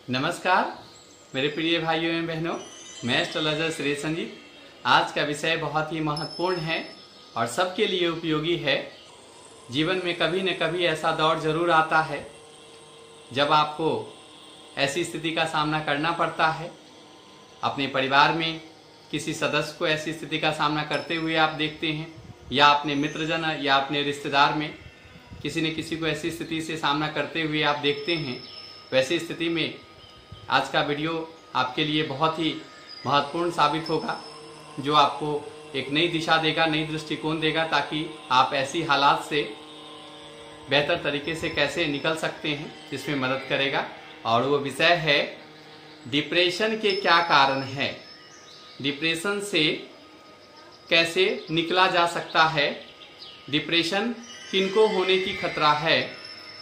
नमस्कार मेरे प्रिय भाइयों एवं बहनों, मैं एस्ट्रोलॉजर सुरेश संजीव। आज का विषय बहुत ही महत्वपूर्ण है और सबके लिए उपयोगी है। जीवन में कभी न कभी ऐसा दौर जरूर आता है जब आपको ऐसी स्थिति का सामना करना पड़ता है। अपने परिवार में किसी सदस्य को ऐसी स्थिति का सामना करते हुए आप देखते हैं, या अपने मित्रजन या अपने रिश्तेदार में किसी न किसी को ऐसी स्थिति से सामना करते हुए आप देखते हैं। वैसी स्थिति में आज का वीडियो आपके लिए बहुत ही महत्वपूर्ण साबित होगा, जो आपको एक नई दिशा देगा, नई दृष्टिकोण देगा, ताकि आप ऐसी हालात से बेहतर तरीके से कैसे निकल सकते हैं, जिसमें मदद करेगा। और वो विषय है डिप्रेशन के क्या कारण हैं, डिप्रेशन से कैसे निकला जा सकता है, डिप्रेशन किनको होने की खतरा है,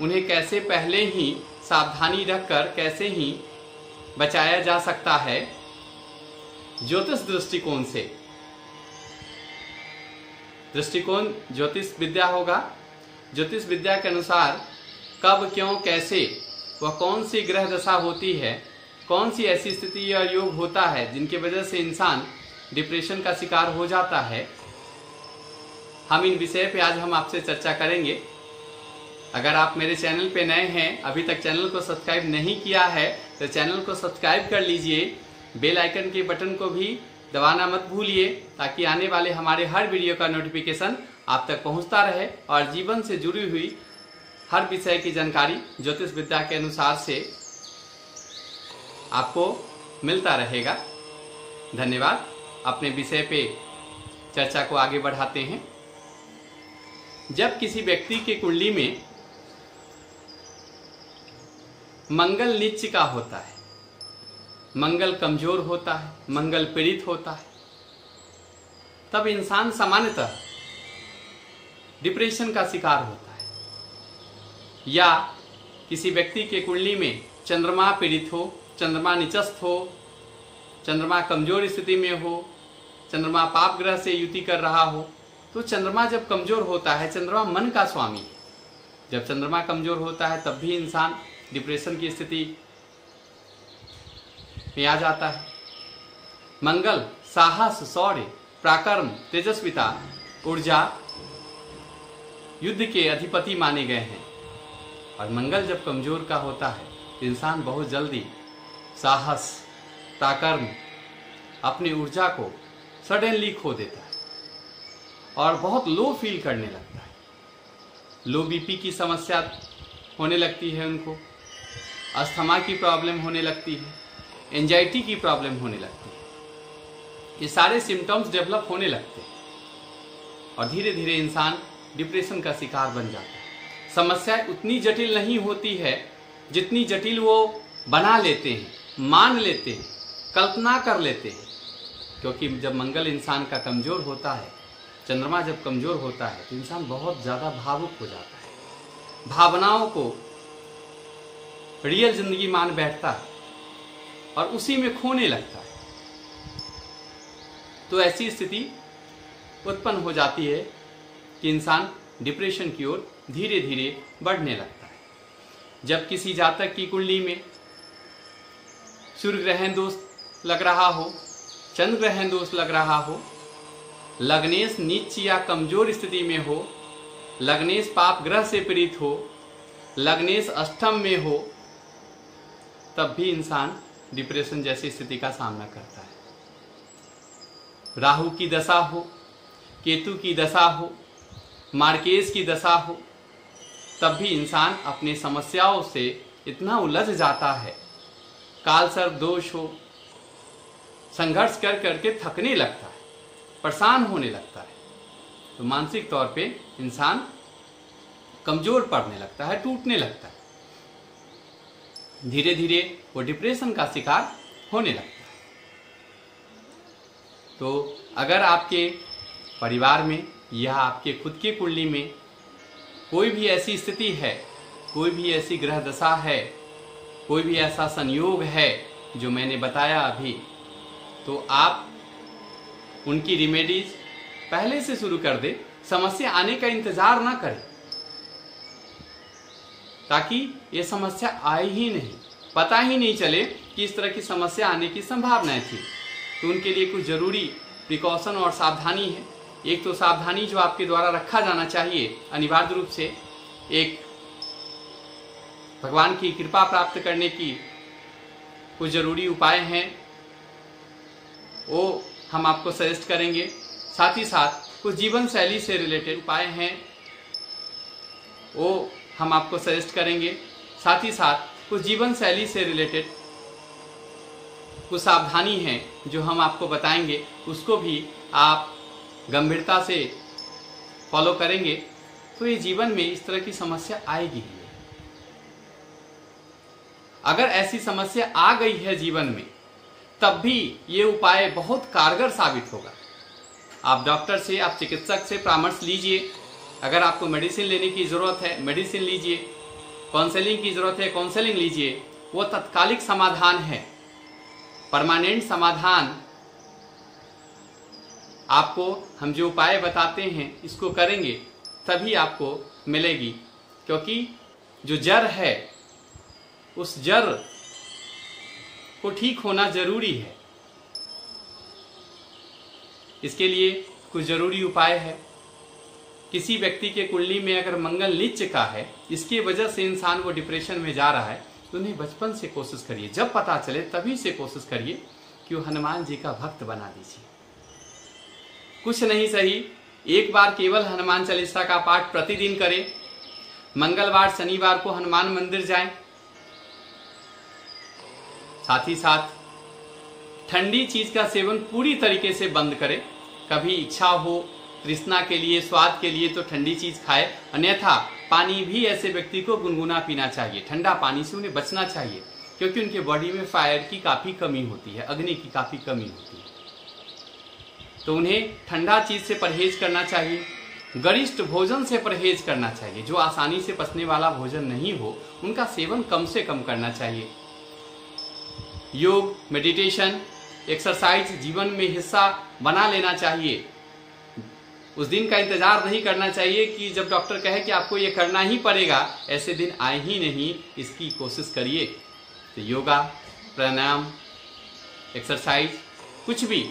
उन्हें कैसे पहले ही सावधानी रखकर कैसे ही बचाया जा सकता है ज्योतिष दृष्टिकोण से। दृष्टिकोण ज्योतिष विद्या होगा। ज्योतिष विद्या के अनुसार कब, क्यों, कैसे वह कौन सी ग्रह दशा होती है, कौन सी ऐसी स्थिति या योग होता है जिनकी वजह से इंसान डिप्रेशन का शिकार हो जाता है। हम इन विषय पे आज हम आपसे चर्चा करेंगे। अगर आप मेरे चैनल पे नए हैं, अभी तक चैनल को सब्सक्राइब नहीं किया है, तो चैनल को सब्सक्राइब कर लीजिए। बेल आइकन के बटन को भी दबाना मत भूलिए, ताकि आने वाले हमारे हर वीडियो का नोटिफिकेशन आप तक पहुंचता रहे और जीवन से जुड़ी हुई हर विषय की जानकारी ज्योतिष विद्या के अनुसार से आपको मिलता रहेगा। धन्यवाद। अपने विषय पे चर्चा को आगे बढ़ाते हैं। जब किसी व्यक्ति की कुंडली में मंगल नीच का होता है, मंगल कमजोर होता है, मंगल पीड़ित होता है, तब इंसान सामान्यतः डिप्रेशन का शिकार होता है। या किसी व्यक्ति के कुंडली में चंद्रमा पीड़ित हो, चंद्रमा निचस्त हो, चंद्रमा कमजोर स्थिति में हो, चंद्रमा पाप ग्रह से युति कर रहा हो, तो चंद्रमा जब कमजोर होता है, चंद्रमा मन का स्वामी है, जब चंद्रमा कमजोर होता है तब भी इंसान डिप्रेशन की स्थिति में आ जाता है। मंगल साहस, शौर्य, पराक्रम, तेजस्विता, ऊर्जा, युद्ध के अधिपति माने गए हैं। और मंगल जब कमजोर का होता है तो इंसान बहुत जल्दी साहस, पराक्रम, अपनी ऊर्जा को सडनली खो देता है और बहुत लो फील करने लगता है। लो बीपी की समस्या होने लगती है उनको, अस्थमा की प्रॉब्लम होने लगती है, एंजाइटी की प्रॉब्लम होने लगती है। ये सारे सिम्टम्स डेवलप होने लगते हैं और धीरे धीरे इंसान डिप्रेशन का शिकार बन जाता है। समस्या उतनी जटिल नहीं होती है जितनी जटिल वो बना लेते हैं, मान लेते हैं, कल्पना कर लेते हैं। क्योंकि जब मंगल इंसान का कमजोर होता है, चंद्रमा जब कमजोर होता है, तो इंसान बहुत ज़्यादा भावुक हो जाता है, भावनाओं को रियल जिंदगी मान बैठता है और उसी में खोने लगता है। तो ऐसी स्थिति उत्पन्न हो जाती है कि इंसान डिप्रेशन की ओर धीरे धीरे बढ़ने लगता है। जब किसी जातक की कुंडली में सूर्य ग्रहण दोष लग रहा हो, चंद्र ग्रहण दोष लग रहा हो, लग्नेश नीच या कमजोर स्थिति में हो, लग्नेश पाप ग्रह से पीड़ित हो, लग्नेश अष्टम में हो, तब भी इंसान डिप्रेशन जैसी स्थिति का सामना करता है। राहु की दशा हो, केतु की दशा हो, मार्केश की दशा हो, तब भी इंसान अपनी समस्याओं से इतना उलझ जाता है, काल सर्प दोष हो, संघर्ष कर करके थकने लगता है, परेशान होने लगता है। तो मानसिक तौर पे इंसान कमजोर पड़ने लगता है, टूटने लगता है, धीरे धीरे वो डिप्रेशन का शिकार होने लगता है। तो अगर आपके परिवार में या आपके खुद की कुंडली में कोई भी ऐसी स्थिति है, कोई भी ऐसी ग्रह दशा है, कोई भी ऐसा संयोग है जो मैंने बताया अभी, तो आप उनकी रेमेडीज पहले से शुरू कर दे, समस्या आने का इंतजार ना करें। ताकि ये समस्या आए ही नहीं। पता ही नहीं चले कि इस तरह की समस्या आने की संभावनाएं थी। तो उनके लिए कुछ जरूरी प्रिकॉशन और सावधानी है। एक तो सावधानी जो आपके द्वारा रखा जाना चाहिए अनिवार्य रूप से, एक भगवान की कृपा प्राप्त करने की कुछ जरूरी उपाय हैं, वो हम आपको सजेस्ट करेंगे। साथ ही साथ कुछ जीवन शैली से रिलेटेड उपाय हैं, वो हम आपको सजेस्ट करेंगे। साथ ही साथ कुछ जीवन शैली से रिलेटेड कुछ सावधानी है जो हम आपको बताएंगे, उसको भी आप गंभीरता से फॉलो करेंगे तो ये जीवन में इस तरह की समस्या आएगी ही। अगर ऐसी समस्या आ गई है जीवन में, तब भी ये उपाय बहुत कारगर साबित होगा। आप डॉक्टर से, आप चिकित्सक से परामर्श लीजिए। अगर आपको मेडिसिन लेने की जरूरत है, मेडिसिन लीजिए। काउंसलिंग की जरूरत है, काउंसलिंग लीजिए। वो तत्कालिक समाधान है, परमानेंट समाधान आपको हम जो उपाय बताते हैं इसको करेंगे तभी आपको मिलेगी। क्योंकि जो जड़ है उस जड़ को ठीक होना जरूरी है। इसके लिए कुछ जरूरी उपाय है। किसी व्यक्ति के कुंडली में अगर मंगल नीच का है, इसकी वजह से इंसान वो डिप्रेशन में जा रहा है, तो उन्हें बचपन से कोशिश करिए, जब पता चले तभी से कोशिश करिए कि वो हनुमान जी का भक्त बना दीजिए। कुछ नहीं सही, एक बार केवल हनुमान चालीसा का पाठ प्रतिदिन करें। मंगलवार शनिवार को हनुमान मंदिर जाएं। साथ ही साथ ठंडी चीज का सेवन पूरी तरीके से बंद करें। कभी इच्छा हो तृष्णा के लिए, स्वाद के लिए तो ठंडी चीज खाए, अन्यथा पानी भी ऐसे व्यक्ति को गुनगुना पीना चाहिए। ठंडा पानी से उन्हें बचना चाहिए, क्योंकि उनके बॉडी में फायर की काफी कमी होती है, अग्नि की काफी कमी होती है। तो उन्हें ठंडा चीज से परहेज करना चाहिए। गरिष्ठ भोजन से परहेज करना चाहिए। जो आसानी से पचने वाला भोजन नहीं हो, उनका सेवन कम से कम करना चाहिए। योग, मेडिटेशन, एक्सरसाइज जीवन में हिस्सा बना लेना चाहिए। उस दिन का इंतजार नहीं करना चाहिए कि जब डॉक्टर कहे कि आपको ये करना ही पड़ेगा, ऐसे दिन आए ही नहीं। इसकी कोशिश करिए। तो योगा, प्राणायाम, एक्सरसाइज कुछ भी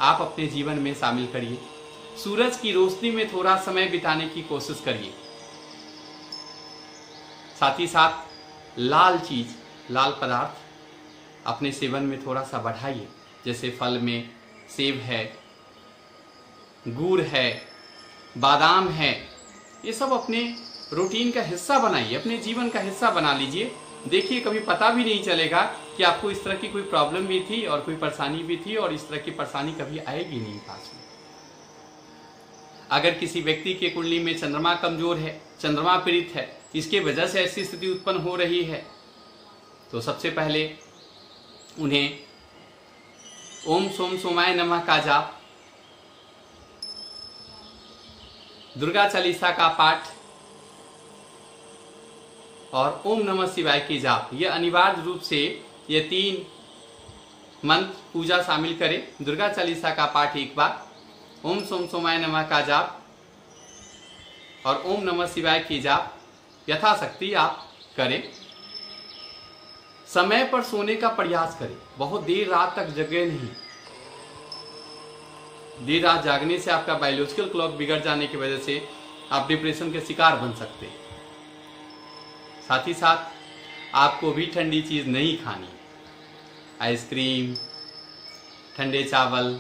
आप अपने जीवन में शामिल करिए। सूरज की रोशनी में थोड़ा समय बिताने की कोशिश करिए। साथ ही साथ लाल चीज, लाल पदार्थ अपने सेवन में थोड़ा सा बढ़ाइए। जैसे फल में सेब है, गुड़ है, बादाम है, ये सब अपने रूटीन का हिस्सा बनाइए, अपने जीवन का हिस्सा बना लीजिए। देखिए, कभी पता भी नहीं चलेगा कि आपको इस तरह की कोई प्रॉब्लम भी थी और कोई परेशानी भी थी, और इस तरह की परेशानी कभी आएगी नहीं पास में। अगर किसी व्यक्ति के कुंडली में चंद्रमा कमजोर है, चंद्रमा पीड़ित है, इसके वजह से ऐसी स्थिति उत्पन्न हो रही है, तो सबसे पहले उन्हें ओम सोम सोमाय नमः का जाप, दुर्गा चालीसा का पाठ और ओम नमः शिवाय की जाप, ये अनिवार्य रूप से ये 3 मंत्र पूजा शामिल करें। दुर्गा चालीसा का पाठ एक बार, ओम सोम सोमाय नमः का जाप और ओम नमः शिवाय की जाप यथाशक्ति आप करें। समय पर सोने का प्रयास करें, बहुत देर रात तक जगे नहीं। देर रात जागने से आपका बायोलॉजिकल क्लॉक बिगड़ जाने की वजह से आप डिप्रेशन के शिकार बन सकते हैं। साथ ही साथ आपको भी ठंडी चीज नहीं खानी। आइसक्रीम, ठंडे चावल,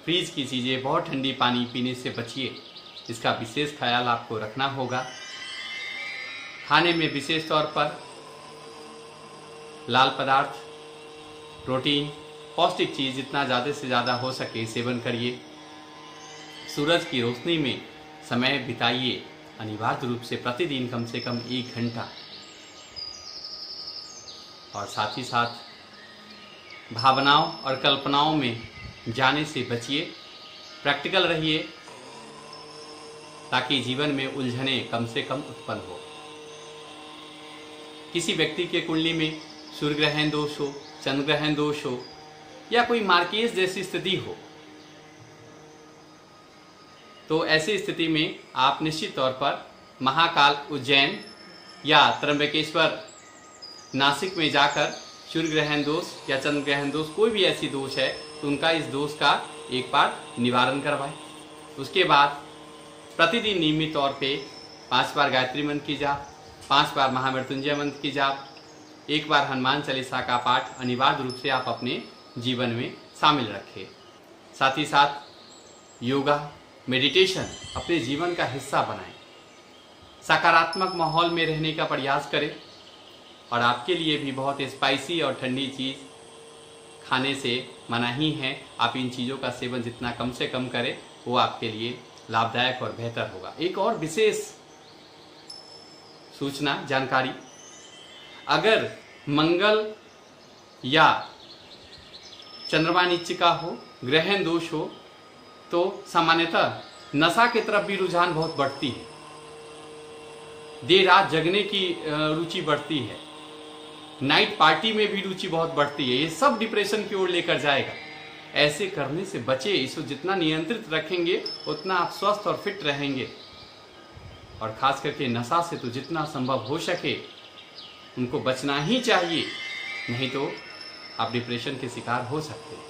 फ्रीज की चीजें, बहुत ठंडी पानी पीने से बचिए। इसका विशेष ख्याल आपको रखना होगा। खाने में विशेष तौर पर लाल पदार्थ, प्रोटीन, पौष्टिक चीज जितना ज़्यादा से ज़्यादा हो सके सेवन करिए। सूरज की रोशनी में समय बिताइए, अनिवार्य रूप से प्रतिदिन कम से कम 1 घंटा। और साथ ही साथ भावनाओं और कल्पनाओं में जाने से बचिए, प्रैक्टिकल रहिए, ताकि जीवन में उलझने कम से कम उत्पन्न हो। किसी व्यक्ति के कुंडली में सूर्य ग्रहण दोष हो, चंद्र ग्रहण दोष हो, या कोई मार्केज जैसी स्थिति हो, तो ऐसी स्थिति में आप निश्चित तौर पर महाकाल, उज्जैन या त्र्यंबकेश्वर नासिक में जाकर सूर्य ग्रहण दोष या चंद्र ग्रहण दोष, कोई भी ऐसी दोष है तो उनका इस दोष का एक बार निवारण करवाएं। उसके बाद प्रतिदिन नियमित तौर पे 5 बार गायत्री मंत्र की जाप, 5 बार महामृत्युंजय मंत्र की जाप, 1 बार हनुमान चालीसा का पाठ अनिवार्य रूप से आप अपने जीवन में शामिल रखें। साथ ही साथ योगा, मेडिटेशन अपने जीवन का हिस्सा बनाएं। सकारात्मक माहौल में रहने का प्रयास करें और आपके लिए भी बहुत स्पाइसी और ठंडी चीज़ खाने से मना ही है। आप इन चीज़ों का सेवन जितना कम से कम करें वो आपके लिए लाभदायक और बेहतर होगा। एक और विशेष सूचना, जानकारी, अगर मंगल या चंद्रमा नीचिका हो, ग्रहण दोष हो, तो सामान्यतः नशा की तरफ भी रुझान बहुत बढ़ती है, देर रात जगने की रुचि बढ़ती है, नाइट पार्टी में भी रुचि बहुत बढ़ती है। ये सब डिप्रेशन की ओर लेकर जाएगा। ऐसे करने से बचे। इसको जितना नियंत्रित रखेंगे उतना आप स्वस्थ और फिट रहेंगे। और खास करके नशा से तो जितना संभव हो सके उनको बचना ही चाहिए, नहीं तो आप डिप्रेशन के शिकार हो सकते हैं।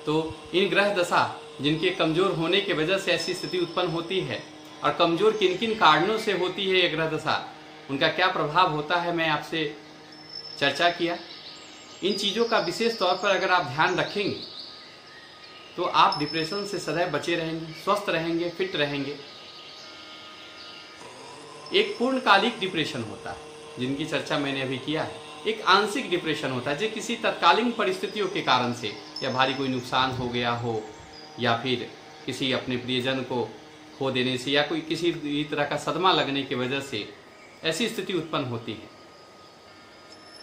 तो इन ग्रह दशा जिनके कमजोर होने की वजह से ऐसी स्थिति उत्पन्न होती है, और कमजोर किन किन कारणों से होती है ये ग्रह दशा, उनका क्या प्रभाव होता है, मैं आपसे चर्चा किया। इन चीज़ों का विशेष तौर पर अगर आप ध्यान रखेंगे तो आप डिप्रेशन से सदैव बचे रहेंगे, स्वस्थ रहेंगे, फिट रहेंगे। एक पूर्णकालिक डिप्रेशन होता है जिनकी चर्चा मैंने अभी किया है। एक आंशिक डिप्रेशन होता है जो किसी तत्कालीन परिस्थितियों के कारण से, या भारी कोई नुकसान हो गया हो, या फिर किसी अपने प्रियजन को खो देने से, या कोई किसी तरह का सदमा लगने की वजह से ऐसी स्थिति उत्पन्न होती है।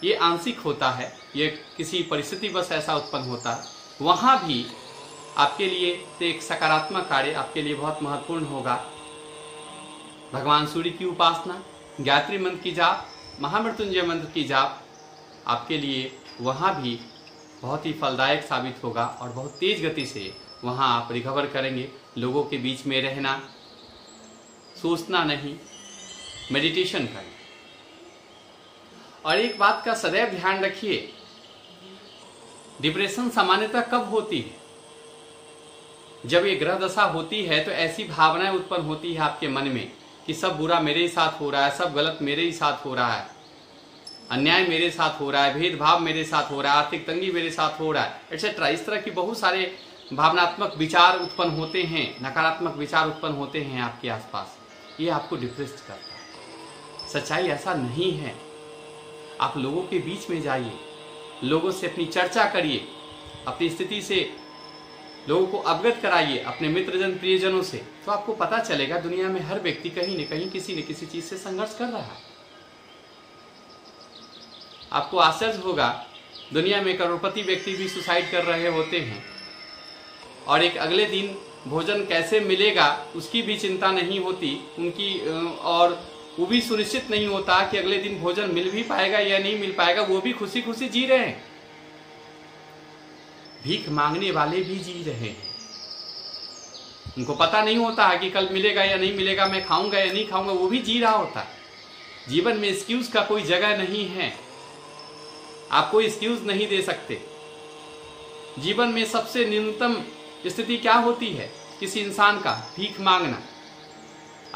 ये आंशिक होता है, ये किसी परिस्थिति बस ऐसा उत्पन्न होता है। वहाँ भी आपके लिए एक सकारात्मक कार्य आपके लिए बहुत महत्वपूर्ण होगा। भगवान सूर्य की उपासना, गायत्री मंत्र की जाप, महामृत्युंजय मंत्र की जाप आपके लिए वहाँ भी बहुत ही फलदायक साबित होगा और बहुत तेज गति से वहाँ आप रिकवर करेंगे। लोगों के बीच में रहना, सोचना नहीं, मेडिटेशन करें। और एक बात का सदैव ध्यान रखिए, डिप्रेशन सामान्यतः कब होती है? जब ये ग्रह दशा होती है तो ऐसी भावनाएं उत्पन्न होती है आपके मन में कि सब बुरा मेरे ही साथ हो रहा है, सब गलत मेरे ही साथ हो रहा है, अन्याय मेरे साथ हो रहा है, भेदभाव मेरे साथ हो रहा है, आर्थिक तंगी मेरे साथ हो रहा है, एटसेट्रा। इस तरह की बहुत सारे भावनात्मक विचार उत्पन्न होते हैं, नकारात्मक विचार उत्पन्न होते हैं आपके आसपास। ये आपको डिप्रेस्ड करता है। सच्चाई ऐसा नहीं है। आप लोगों के बीच में जाइए, लोगों से अपनी चर्चा करिए, अपनी स्थिति से लोगों को अवगत कराइए, अपने मित्रजन प्रियजनों से, तो आपको पता चलेगा दुनिया में हर व्यक्ति कहीं न कहीं किसी न किसी चीज से संघर्ष कर रहा है। आपको आश्चर्य होगा, दुनिया में करोड़पति व्यक्ति भी सुसाइड कर रहे होते हैं और एक अगले दिन भोजन कैसे मिलेगा उसकी भी चिंता नहीं होती उनकी, और वो भी सुनिश्चित नहीं होता कि अगले दिन भोजन मिल भी पाएगा या नहीं मिल पाएगा। वो भी खुशी खुशी जी रहे हैं। भीख मांगने वाले भी जी रहे हैं। उनको पता नहीं होता है कि कल मिलेगा या नहीं मिलेगा, मैं खाऊंगा या नहीं खाऊंगा, वो भी जी रहा होता है। जीवन में एक्सक्यूज का कोई जगह नहीं है। आप कोई एक्सक्यूज नहीं दे सकते। जीवन में सबसे न्यूनतम स्थिति क्या होती है किसी इंसान का? भीख मांगना,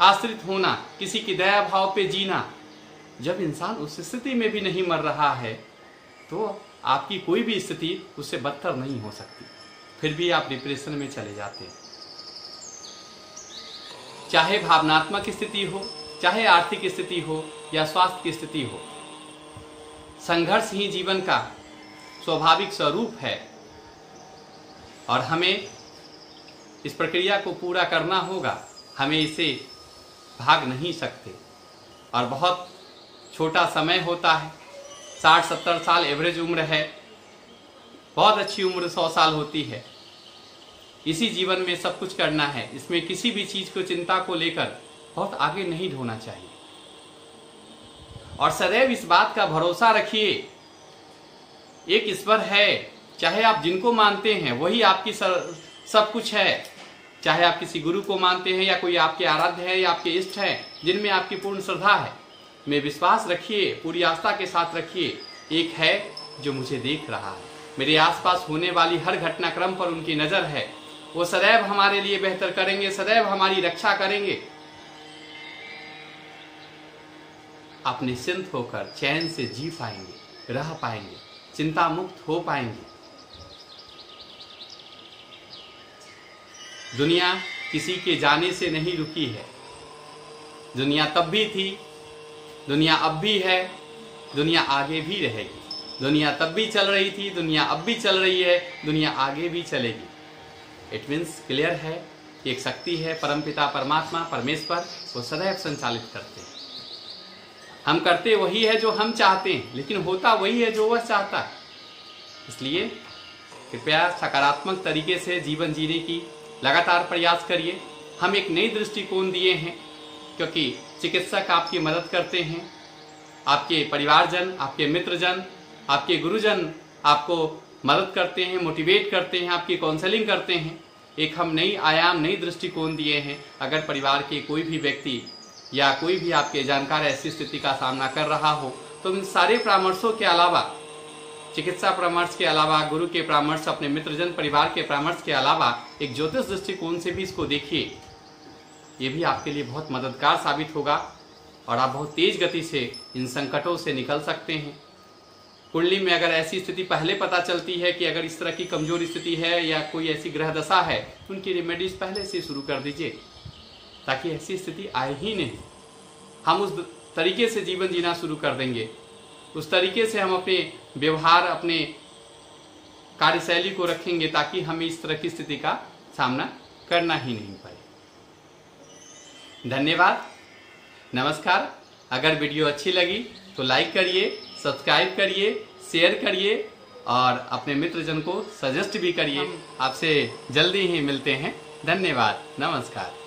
आश्रित होना, किसी की दया भाव पे जीना। जब इंसान उस स्थिति में भी नहीं मर रहा है तो आपकी कोई भी स्थिति उससे बदतर नहीं हो सकती। फिर भी आप डिप्रेशन में चले जाते हैं। चाहे भावनात्मक स्थिति हो, चाहे आर्थिक स्थिति हो या स्वास्थ्य की स्थिति हो, संघर्ष ही जीवन का स्वाभाविक स्वरूप है और हमें इस प्रक्रिया को पूरा करना होगा। हमें इसे भाग नहीं सकते। और बहुत छोटा समय होता है, 60-70 साल एवरेज उम्र है। बहुत अच्छी उम्र 100 साल होती है। इसी जीवन में सब कुछ करना है। इसमें किसी भी चीज को, चिंता को लेकर बहुत आगे नहीं ढोना चाहिए। और सदैव इस बात का भरोसा रखिए, एक ईश्वर है। चाहे आप जिनको मानते हैं वही आपकी सब कुछ है। चाहे आप किसी गुरु को मानते हैं या कोई आपके आराध्य है या आपके इष्ट हैं जिनमें आपकी पूर्ण श्रद्धा है, में विश्वास रखिए, पूरी आस्था के साथ रखिए। एक है जो मुझे देख रहा है, मेरे आसपास होने वाली हर घटनाक्रम पर उनकी नजर है। वो सदैव हमारे लिए बेहतर करेंगे, सदैव हमारी रक्षा करेंगे। आप निश्चिंत होकर चैन से जी पाएंगे, रह पाएंगे, चिंता मुक्त हो पाएंगे। दुनिया किसी के जाने से नहीं रुकी है। दुनिया तब भी थी, दुनिया अब भी है, दुनिया आगे भी रहेगी। दुनिया तब भी चल रही थी, दुनिया अब भी चल रही है, दुनिया आगे भी चलेगी। इट मीन्स क्लियर है कि एक शक्ति है, परमपिता परमात्मा परमेश्वर, वो सदैव संचालित करते हैं। हम करते वही है जो हम चाहते हैं, लेकिन होता वही है जो वह चाहता है। इसलिए कृपया सकारात्मक तरीके से जीवन जीने की लगातार प्रयास करिए। हम एक नई दृष्टिकोण दिए हैं, क्योंकि चिकित्सक आपकी मदद करते हैं, आपके परिवारजन, आपके मित्रजन, आपके गुरुजन आपको मदद करते हैं, मोटिवेट करते हैं, आपकी काउंसलिंग करते हैं। एक हम नई आयाम, नई दृष्टिकोण दिए हैं। अगर परिवार के कोई भी व्यक्ति या कोई भी आपके जानकार ऐसी स्थिति का सामना कर रहा हो, तो इन सारे परामर्शों के अलावा, चिकित्सा परामर्श के अलावा, गुरु के परामर्श, अपने मित्रजन परिवार के परामर्श के अलावा एक ज्योतिष दृष्टिकोण से भी इसको देखिए। ये भी आपके लिए बहुत मददगार साबित होगा और आप बहुत तेज गति से इन संकटों से निकल सकते हैं। कुंडली में अगर ऐसी स्थिति पहले पता चलती है कि अगर इस तरह की कमजोर स्थिति है या कोई ऐसी ग्रह दशा है, उनकी रेमेडीज पहले से शुरू कर दीजिए, ताकि ऐसी स्थिति आए ही नहीं। हम उस तरीके से जीवन जीना शुरू कर देंगे, उस तरीके से हम अपने व्यवहार, अपने कार्यशैली को रखेंगे, ताकि हमें इस तरह की स्थिति का सामना करना ही नहीं पड़े। धन्यवाद, नमस्कार। अगर वीडियो अच्छी लगी तो लाइक करिए, सब्सक्राइब करिए, शेयर करिए और अपने मित्रजन को सजेस्ट भी करिए। आपसे जल्दी ही मिलते हैं। धन्यवाद, नमस्कार।